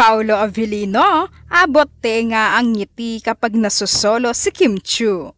Paolo Avellino, abot tenga ang ngiti kapag nasusolo si Kim Chiu.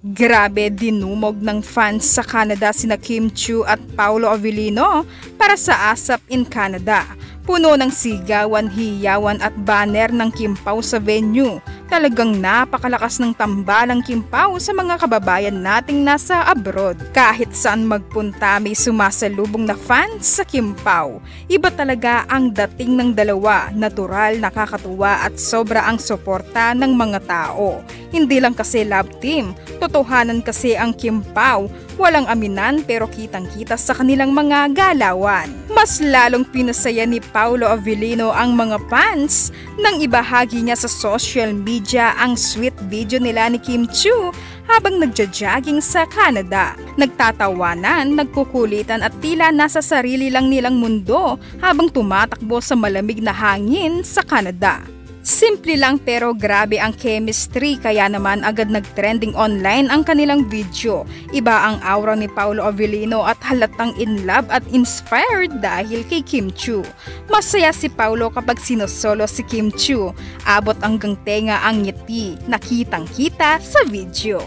Grabe dinumog ng fans sa Canada sina Kim Chiu at Paolo Avellino para sa ASAP in Canada. Puno ng sigawan, hiyawan at banner ng Kim Pao sa venue. Talagang napakalakas ng tambalang Kim Pao sa mga kababayan nating nasa abroad. Kahit saan magpunta may sumasalubong na fans sa Kim Pao. Iba talaga ang dating ng dalawa, natural, nakakatuwa at sobra ang suporta ng mga tao. Hindi lang kasi love team, totohanan kasi ang Kim Pao. Walang aminan pero kitang-kita sa kanilang mga galawan. Mas lalong pinasaya ni Paolo Avellino ang mga fans nang ibahagi niya sa social media ang sweet video nila ni Kim Chiu habang nagja-jogging sa Canada. Nagtatawanan, nagkukulitan at tila nasa sarili lang nilang mundo habang tumatakbo sa malamig na hangin sa Canada. Simple lang pero grabe ang chemistry kaya naman agad nag-trending online ang kanilang video. Iba ang aura ni Paolo Avellino at halatang in love at inspired dahil kay Kim Chiu. Masaya si Paolo kapag sinosolo si Kim Chiu. Abot hanggang tenga ang ngiti, nakitang-kita sa video.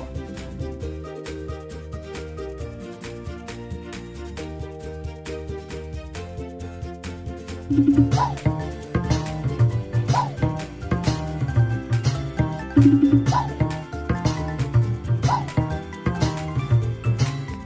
Thank you.